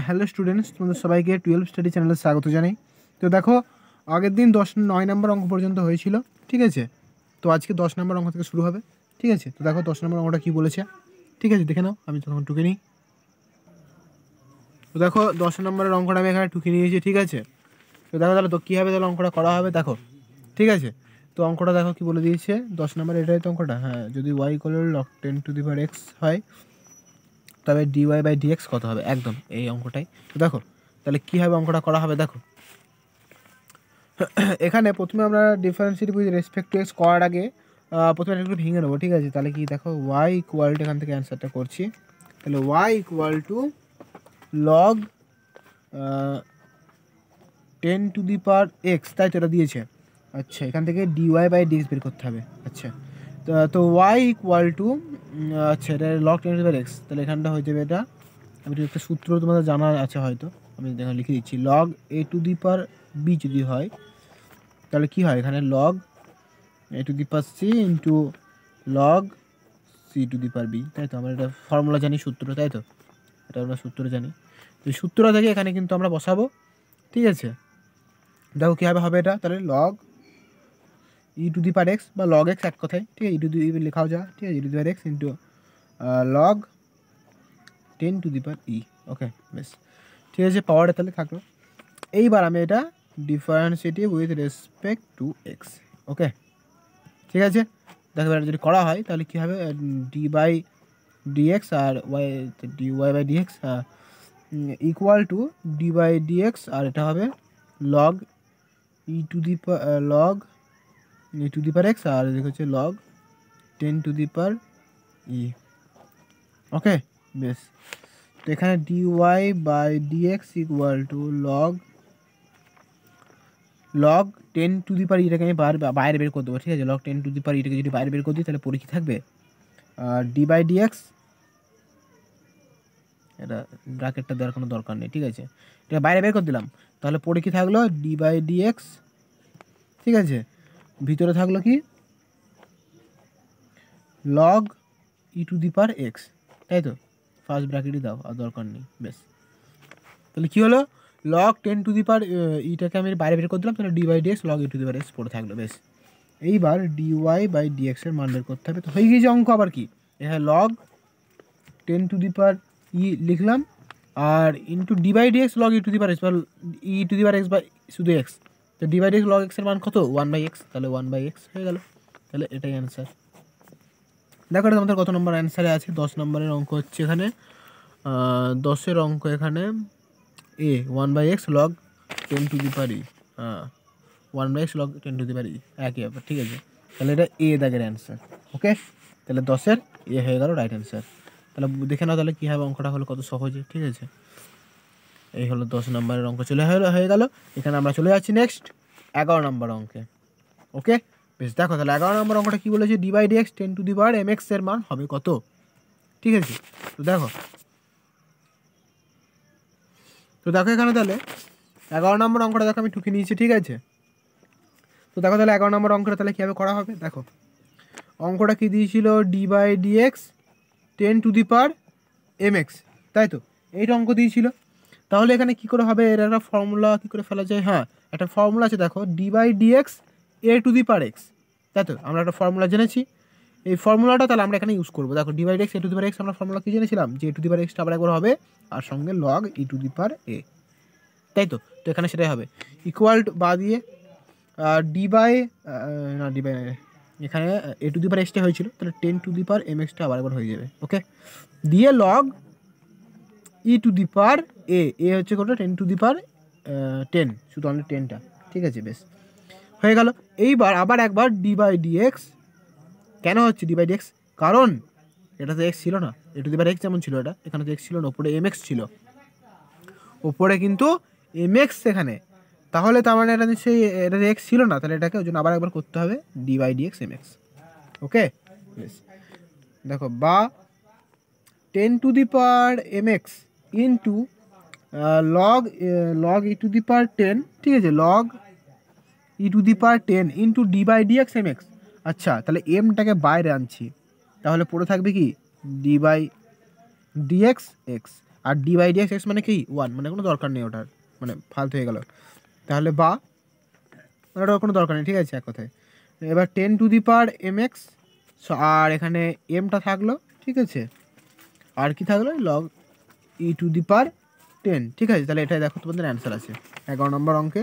Hello students, তোমাদের সবাইকে 12 study চ্যানেলে স্বাগত জানাই। তো দেখো, আগের দিন 9 নম্বর অঙ্ক পর্যন্ত হয়েছিল, ঠিক আছে। তো আজকে 10 নম্বর অঙ্ক থেকে শুরু হবে, ঠিক আছে। তো দেখো 10 নম্বর অঙ্কটা কী বলেছে, ঠিক আছে, দেখে নাও। আমি তখন টুকে নিই। তো দেখো 10 নম্বরের অঙ্কটা আমি এখানে টুকে নিয়েছি, ঠিক আছে। তো দেখো তাহলে তো কীভাবে তাহলে অঙ্কটা করা হবে দেখো, ঠিক আছে। তো অঙ্কটা দেখো কী বলে দিয়েছে 10 নম্বর, এটাই তো অঙ্কটা। হ্যাঁ, যদি y = log 10⁻x হয়, তবে dy/dx কত হবে, একদম এই অঙ্কটাই। তো দেখো তাহলে কীভাবে অঙ্কটা করা হবে দেখো। এখানে প্রথমে আমরা differentiate with respect to x করার আগে প্রথমে একটু ভেঙে নেবো, ঠিক আছে। তাহলে কি দেখো y = এখান থেকে অ্যান্সারটা করছি। তাহলে y = log 10⁻x, তাই তো এটা দিয়েছে। আচ্ছা, এখান থেকে dy/dx বের করতে হবে। আচ্ছা, তো y = আচ্ছা এটা log 10⁻x, তাহলে এখানটা হয়ে যাবে এটা। আমি একটা সূত্র তোমাদের জানা আছে হয়তো, আমি দেখো লিখে দিচ্ছি। log a⁻b যদি হয়, তাহলে কী হয়, এখানে log a⁻c into log c⁻b, তাই তো। আমরা এটা ফর্মুলা জানি, সূত্র, তাই তো। এটা আমরা সূত্র জানি। তো সূত্র থেকে এখানে কিন্তু আমরা বসাবো, ঠিক আছে। দেখো কীভাবে হবে এটা, তাহলে log e⁻x বা log x এক কথায়, ঠিক আছে। লেখাও যা, ঠিক আছে, e⁻x ইন্টু log 10⁻e। ওকে, বেশ, ঠিক আছে, পাওয়ারটা তাহলে থাকলো। এইবার আমি এটা ডিফারেন্সিয়েটিভ উইথ রেসপেক্ট টু এক্স, ওকে, ঠিক আছে। দেখো এটা যদি করা হয় তাহলে কী হবে, d/dx R dy/dx equal to d/dx, আর এটা হবে log log e⁻x, আর এদিকে হচ্ছে log 10⁻e। ওকে, বেশ। তো এখানে dy/dx equal to log 10⁻e, এটাকে আমি বাইরে বের করে দেবো, ঠিক আছে। log 10⁻e এটাকে যদি বাইরে বের করে দিই তাহলে পরে কী থাকবে, d/dx, এটা ব্র্যাকেটটা দেওয়ার কোনো দরকার নেই, ঠিক আছে। এটা বাইরে বের করে দিলাম, তাহলে পরে কী থাকলো, d/dx, ঠিক আছে। ভিতরে থাকলো কি log e⁻x, তাই তো। ফার্স্ট ব্র্যাকেটই দাও, আর দরকার নেই, বেশ। তাহলে কী হলো, log 10⁻eটাকে আমি বাইরে বের করে দিলাম, তাহলে d/dx log e⁻x পড়ে থাকলো, বেশ। এইবার dy/dx এর মান বের করতে হবে। তো হয়ে গিয়েছে অঙ্ক, আবার কি, এখানে log 10⁻e লিখলাম, আর ইন্টু d/dx log e⁻x বা e⁻x বা শুধু x। তো d/dx log x এর মান কত, 1/x, তাহলে 1/x হয়ে গেল। তাহলে এটাই অ্যান্সার। দেখো এটা তোমাদের কত নম্বর অ্যান্সারে আছে, 10 নম্বরের অঙ্ক হচ্ছে এখানে। 10-এর অঙ্ক এখানে a 1/x log 10⁻e, 1/x log 10⁻e, একই ব্যাপার, ঠিক আছে। তাহলে এটা এ দাগের অ্যান্সার, ওকে। তাহলে 10-এর এ হয়ে গেল রাইট অ্যান্সার। তাহলে দেখে নাও তাহলে কীভাবে অঙ্কটা হলো, কত সহজে, ঠিক আছে। এই হলো 10 নম্বরের অঙ্ক হয়ে গেল। এখানে আমরা চলে যাচ্ছি নেক্সট 11 নম্বর অঙ্কে, ওকে, বেশ। দেখো তাহলে 11 নম্বর অঙ্কটা কী বলেছে, d/dx 10⁻mx এর মান হবে কত, ঠিক আছে। তো দেখো এখানে তাহলে 11 নম্বর অঙ্কটা দেখো আমি টুকে নিয়েছি, ঠিক আছে। তো দেখো তাহলে 11 নম্বর অঙ্কটা তাহলে কীভাবে করা হবে দেখো। অঙ্কটা কী দিয়েছিল, d/dx 10⁻mx, তাই তো, এইটা অঙ্ক দিয়েছিল। তাহলে এখানে কী করে হবে, এর একটা ফর্মুলা কী করে ফেলা যায়, হ্যাঁ একটা ফর্মুলা আছে দেখো, d/dx a⁻x, তাই তো। আমরা একটা ফর্মুলা জেনেছি, এই ফর্মুলাটা তাহলে আমরা এখানে ইউজ করবো। দেখো d/dx a⁻x, আমরা ফর্মুলা কী জেনেছিলাম, যে a⁻x আবার একবার হবে, আর সঙ্গে log e⁻a, তাই তো। তো এখানে সেটাই হবে, ইকুয়াল টু বা দিয়ে এখানে a⁻x হয়েছিল, তাহলে 10⁻mx আবার একবার হয়ে যাবে, ওকে। দিয়ে log e⁻a, হচ্ছে কত, 10⁻10, শুধু অনলি 10টা, ঠিক আছে, বেশ হয়ে গেল। এইবার আবার একবার d/dx, কেন হচ্ছে d/dx, কারণ এটা তো x ছিল না, a⁻x যেমন ছিল এটা, এখানে তো x ছিল না, ওপরে mx ছিল, ওপরে কিন্তু mx এখানে। তাহলে তার মানে এটা নিশ্চয়ই, এটা x ছিল না, তাহলে এটাকে ওই জন্য আবার একবার করতে হবে d/dx mx, ওকে, বেশ। দেখো বা 10⁻mx ইন্টু log e⁻10, ঠিক আছে, log e⁻10 into d/dx mx। আচ্ছা, তাহলে এমটাকে বাইরে আনছি, তাহলে পড়ে থাকবে কি d/dx x, আর dx x মানে কি 1, মানে কোনো দরকার নেই ওটার, মানে ফালতু হয়ে গেল। তাহলে বা ওটার কোনো দরকার নেই, ঠিক আছে এক কথায়। এবার 10 টু দি পাওয়ার mx, আর এখানে mটা থাকলো, ঠিক আছে, আর কি থাকলো log E two the power 10, ঠিক আছে। তাহলে এটাই দেখো তোমাদের অ্যান্সার আছে 11 নম্বর অঙ্কে।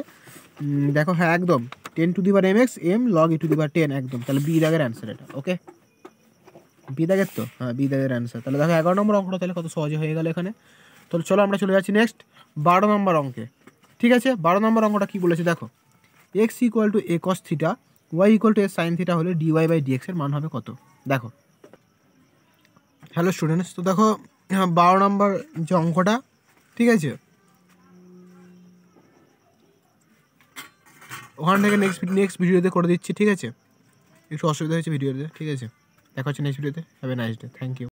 দেখো হ্যাঁ একদম 10 to the power mx m log e to the power 10 একদম। তাহলে বি দাগের অ্যান্সার এটা, ওকে বি দাগের তো, হ্যাঁ বি দাগের অ্যান্সার। তাহলে দেখো 11 নম্বর অঙ্কটা তাহলে কত সহজে হয়ে গেল এখানে। তাহলে চলো আমরা চলে যাচ্ছি নেক্সট 12 নম্বর অঙ্কে, ঠিক আছে। 12 নম্বর অঙ্কটা কী বলেছে দেখো, x equal to a cos theta y equal to a sine theta হলে ডিওয়াই বাই ডিএক্স এর মান হবে কত। দেখো হ্যালো স্টুডেন্টস, তো দেখো 12 নম্বর যে অঙ্কটা, ঠিক আছে, ওখান থেকে নেক্সট ভিডিওতে করে দিচ্ছি, ঠিক আছে। একটু অসুবিধা হয়েছে ভিডিওতে, ঠিক আছে। দেখা হচ্ছে নেক্সট ভিডিওতে। Have a nice day, thank you.